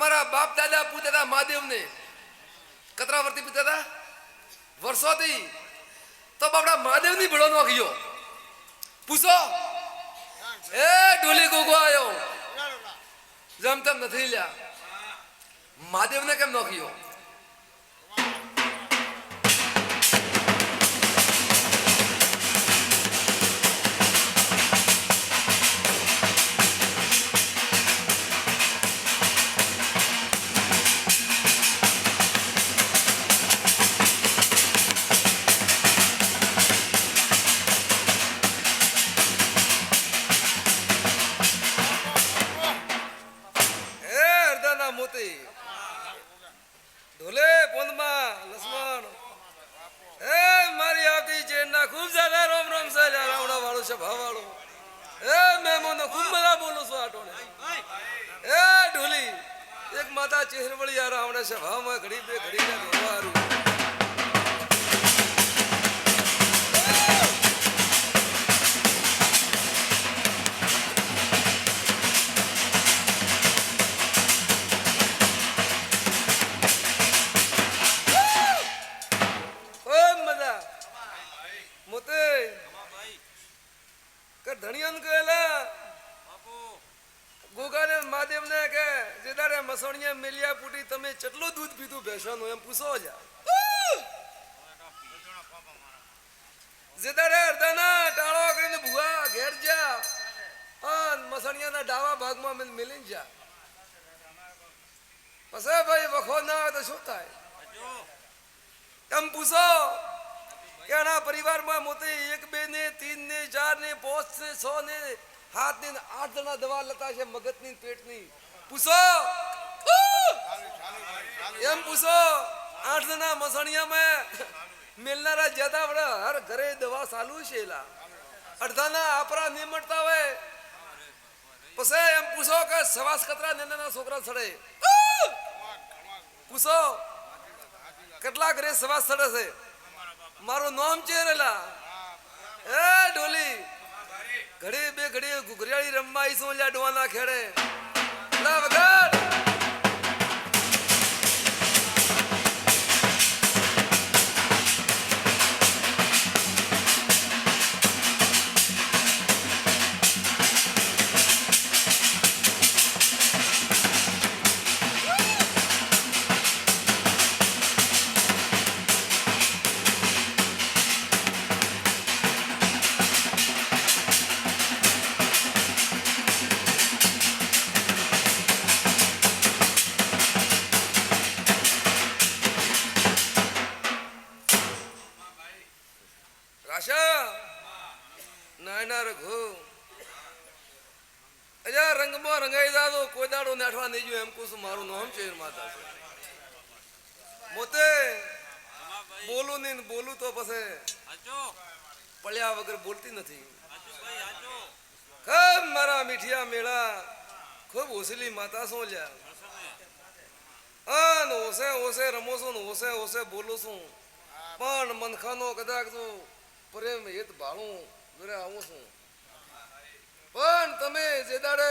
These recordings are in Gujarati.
અમારા બાપ દાદા પૂછતા હતા મહાદેવને કતરા વર્ષથી પૂછતા હતા વર્ષોથી તો બાપડા મહાદેવની ભેળો નો ગયો પૂછો એ ઢોલી ગોગો આવ્યો જમ તેમ નથી લ્યા મહાદેવને કેમ નો ગયો કેટલું દૂધ પીધું ભેંસોનું એમ પૂછો જેદારે અડધાના ટાળો કરીને ભુવા ઘેર જા અને મસણિયાના ડાવા ભાગમાં મિલીને જા પછી ભાઈ વખો ના આવે તો શું થાય એમ પૂછો કે આના પરિવારમાં મોટી 1 2 ને 3 ને 4 ને 5 ને 6 ને 7 ને 8 જણા દવા લેતા છે મગજની પેટની પૂછો એમ પૂછો 8 જણા મસણિયામાં મિલનારા જ્યાદા વડા હર ઘરે દવા ચાલુ છે અડધાના આપરા નિમટતા હોય પછી એમ પૂછો કે સવાસ કતરા નાના છોકરા છડે પૂછો કેટલા ઘરે સવાસ છડે છે મારું નામ છે રેલા એ ઢોલી ઘડી બે ઘડી ઘુઘરિયાળી રમવા આવીશું લ્યા ડોવાના ખેડે વગર રંગમાં રંગાઈ દાદો કોઈ દાડો નાઠવા નહીં જો એમ કુછ મારું નામ છે માતા છે મોતે બોલું નહીં બોલું તો પછી પડ્યા વગર બોલતી નથી ખૂબ મારા મીઠિયા મેળા ખૂબ ઓસલી માતા શું લ્યા અન ઓસે ઓસે રમો છું ને ઓસે ઓસે બોલું છું પણ મનખાનો કદાચ જો પ્રેમ હેત ભાળું ઘરે આવું છું પણ તમે જે દાડે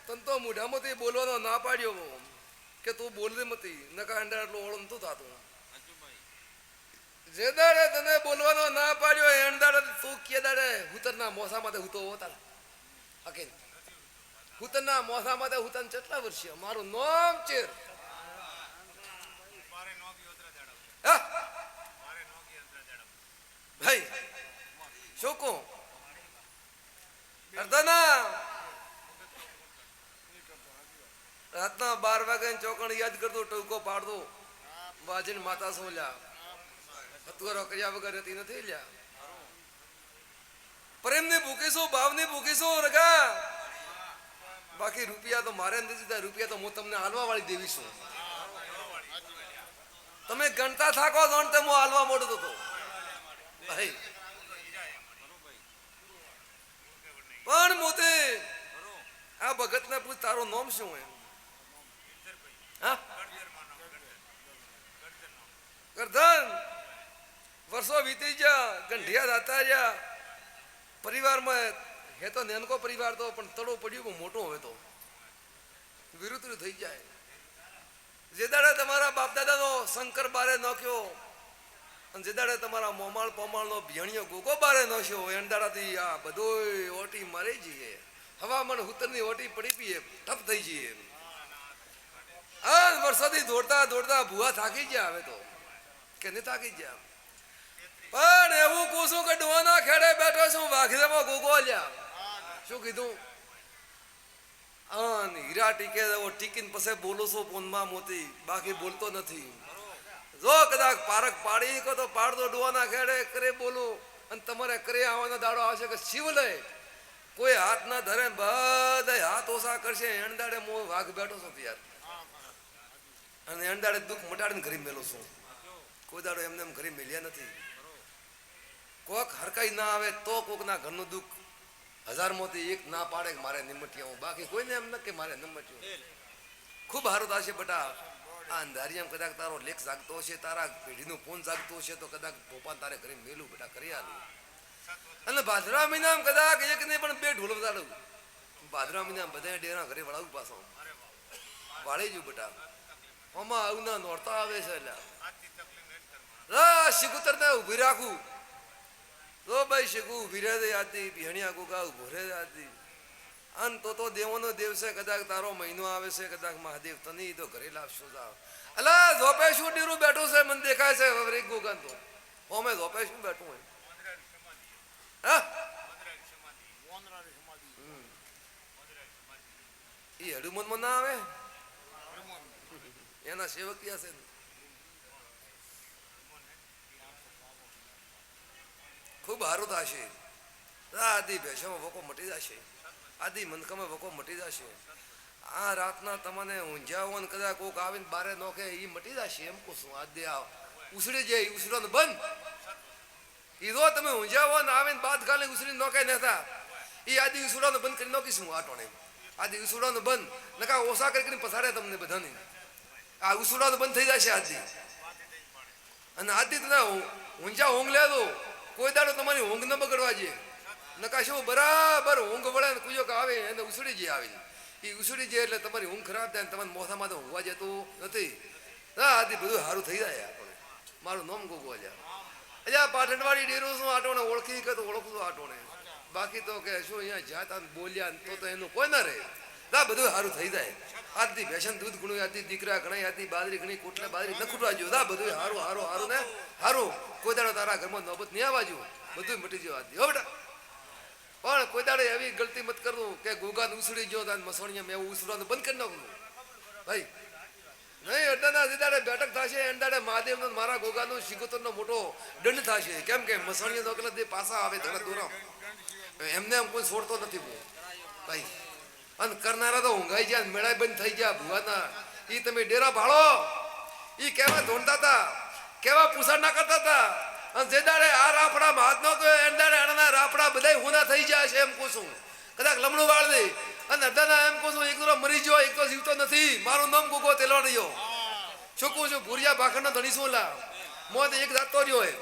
તન તો મોઢામાંથી બોલવાનો ના પાડ્યો કે તું બોલતી મતી નકા અંડા એટલું ઓળો નતું થતું જે દાડે તને બોલવાનો ના પાડ્યો એ દાડે તું કે દાડે હુતરના મોસા માટે હું તો હોતા હકે હુતરના મોસા માટે હુતન કેટલા વર્ષ મારું નામ છે ભાઈ શું કહું અર્ધના રાતના 12 વાગે ચોકણ યાદ કરતો ટૂંકો પાડતો બાજીને માતા શું લ્યા હતુવારો કર્યા વગર રહેતી નથી લ્યા પ્રેમની ભૂખીશું ભાવની ભૂખીશું રગા બાકી રૂપિયા તો મારે નથી દીધા રૂપિયા તો હું તમને હાલવા વાળી દેવી છું તમે ગણતા થાકો તો હું હાલવા મોડતો હતો ભાઈ પણ મોતે આ ભગત ને પૂછ તારું નામ શું એમ હા ગરધન વર્ષો વીતી ગયા ગંઢિયા દાતા રહ્યા પરિવારમાં હે તો નેનકો પરિવાર તો પણ તળો પડ્યો બહુ મોટો હવે તો વિરુદ્ધ થઈ જાય જે દાડે તમારા બાપ દાદાનો શંકર બારે નાખ્યો અને જે દાડે તમારા મોમાળ પોમાળનો ભેણિયો ગોગો બારે નાખ્યો એન દાડાથી આ બધોય ઓટી મરી જઈએ, હવામાન ઉત્તરની ઓટી પડી પીએ ઠપ થઈ જઈએ. આ વર્ષોથી દોડતા દોડતા ભૂવા થાકી ગયા હવે તો કે નહીં થાકી ગયા, પણ એવું પૂછું કે ડોના ખેડે બેઠો છું વાઘેમાં ગોગો લ્યા શું કીધું હીરા ટીકે ટીકીને પછી બોલું છું ફોનમાં મોતી બાકી બોલતો નથી. જો કદાચ પારક પાડી કો તો પાડતો ડોના ખેડે કરે બોલું અને તમારે કરે આવવાનો દાડો આવશે કે શિવ લે કોઈ હાથ ના ધરે બધા હાથ ઓછા કરશે એણદાડે મો વાઘ બેઠો છું યાર અને એણદાડે દુઃખ મટાડીને ઘરે મેલું છું. કોઈ દાડો એમને એમ ઘરે મેલ્યા નથી. કોક હરકાઈ ના આવે તો કોકના ઘરનું દુઃખ હજારમાંથી એક ના પાડે કે મારે નિમટ્યા હું, બાકી કોઈને એમ ન કે મારે નિમટ્યું. ખૂબ હારું થશે બટા. આ અંધારિયામ કદાચ તારો લેખ જાગતો હશે, તારા પેઢીનું ફોન જાગતો હશે તો કદાચ પોપા તારે ઘરે મેલું બેટા કરી આલું. અને ભાદરા મહિનામાં કદાચ એક નહીં પણ બે ઢોલ વગાડું. ભાદરા મહિનામાં બધા ડેરા ઘરે વળાવું પાછો વાળી જુ બેટા. આમાં આવું ના નોરતા આવે છે એટલે શિકુતર ને ઉભી રાખું તો ભાઈ શીખું ઉભી રહે આતી ભેણિયા ગોગા ઉભો રહે આતી અન તો દેવોનો દેવ છે. કદાચ તારો મહિનો આવે છે કદાચ મહાદેવ તને તો ઘરે લાવશો જાવ. અલા ઝોપે શું ડીરું બેઠું છે મને દેખાય છે હવે ગોગા તો હોમે ઝોપે શું બેઠું હોય હા એ હડુમનમાં ના આવે એના સેવકિયા છે. ખૂબ સારું થશે. આદિ ભેષામાં વકો મટી જશે, આદિ મનકામાં વકો મટી જશે. આ રાતના તમને ઊંઝાઓ ને કદાચ કોક આવીને બારે નોખે એ મટી જશે એમ કહું છું. આદિ આ ઉછળી જાય ઉછળવાનું બંધ એ જો તમે ઊંઝાઓ ને આવીને બાદ ગાલે ઉછળી નોખે નતા એ આદિ ઉછળવાનું બંધ કરી નોખીશું. આટોણે આદિ ઉછળવાનું બંધ નકા ઓછા કરીને પસાડે તમને બધાને. આ ઉછળવાનું બંધ થઈ જશે આદિ. અને આદિ તને ઊંઝા ઊંઘ લે દો કોઈ દાડો તમારી ઊંઘ ન બગડવા જોઈએ. નકા શું બરાબર ઊંઘ વળે ને કુયો આવે એને ઉછળી જાય આવીને એ ઉછળી જાય એટલે તમારી ઊંઘ ખરાબ થાય ને તમારે મોથામાં તો ઊંઘવા જતું નથી. હા આથી બધું સારું થઈ જાય. આપણે મારું નામ ગોગો અલ્યા પાટણવાડી ડેરું શું આટોને ઓળખી કે તો ઓળખું આટોને બાકી તો કે શું અહીંયા જાતા બોલ્યા તો એનું કોઈ ના રહે. હા બધું સારું થઈ જાય. આજથી ભેસન દૂધ ઘણું આથી દીકરા ઘણા આથી બાજરી ઘણી કોટલે બાજરી ન ખૂટવા જોઈએ. હા બધું સારું સારું સારું ને સારું. કોઈ દાડો તારા ઘરમાં નોબત નહીં આવવા જો બધું મટી જવા દે હો બેટા. પણ કોઈ દાડે એવી ગલતી મત કરવું કે ગોગા ઉછળી ગયો મસોણીયા મેં એવું ઉછળવાનું બંધ કરી નાખવું ભાઈ નહીં. અડ્ડાના જે દાડે બેઠક થશે એન દાડે મહાદેવનો મારા ગોગાનો શિકોતરનો મોટો દંડ થશે. કેમ કે મસોણીયા નોકલા જે પાછા આવે ઘણા દોરા એમને એમ કોઈ છોડતો નથી ભાઈ. અને કરનારા તો ઊંઘાઈ ગયા મેળા બંધ થઈ ગયા ભુવાના. એ તમે ડેરા ભાળો એ કેવા ધોંડતા હતા કેવા પૂછા ના કરતા હતા. અને જે દાડે આ રાફડામાં હાથ નો ગયો એન દાડે અડના રાફડા બધા હુના થઈ જાય છે એમ કહું છું. કદાચ લમણું વાળ દે અને અડધાના એમ કહું છું એક તો મરી ગયો એક તો જીવતો નથી. મારું નામ ગોગો તેલો રહ્યો શું કહું છું. ભૂરિયા ભાખરનો ધણી શું લા મોત એક જાતો રહ્યો હોય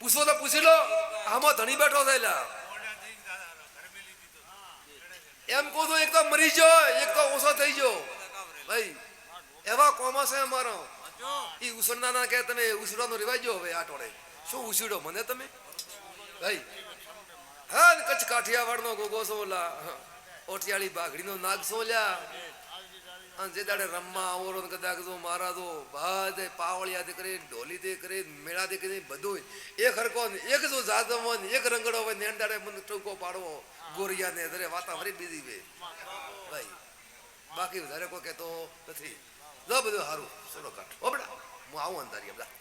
પૂછો તો પૂછી લો આમાં ધણી બેઠો થયેલા એમ કહું છું. એક તો મરી ગયો એક તો ઓછો થઈ ગયો ભાઈ. એવા કોમસ છે અમારો. એ ઉછળના ના કે તમે ઉછળવાનો રિવાજો હવે આટોડે શું ઉછળો મને તમે ભાઈ. હા કચ્છ કાઠિયાવાડ નો ગોગો છો ઓલા ઓઠિયાળી બાઘડી નો નાગ છો લ્યા. અને જે દાડે રમવા ઓરો કદાચ જો મારા તો ભાદે પાવળિયાથી કરી ઢોલીથી કરી મેળાથી કરી બધું એક હરકો એક જો જાદવો એક રંગડો હોય ને દાડે મને ટૂંકો પાડવો ગોરિયા ને ધરે વાતા ફરી બીજી વે ભાઈ. બાકી વધારે કોઈ કહેતો નથી. જો બધું સારું સોનો કાઢ હું આવું અંધારી બધા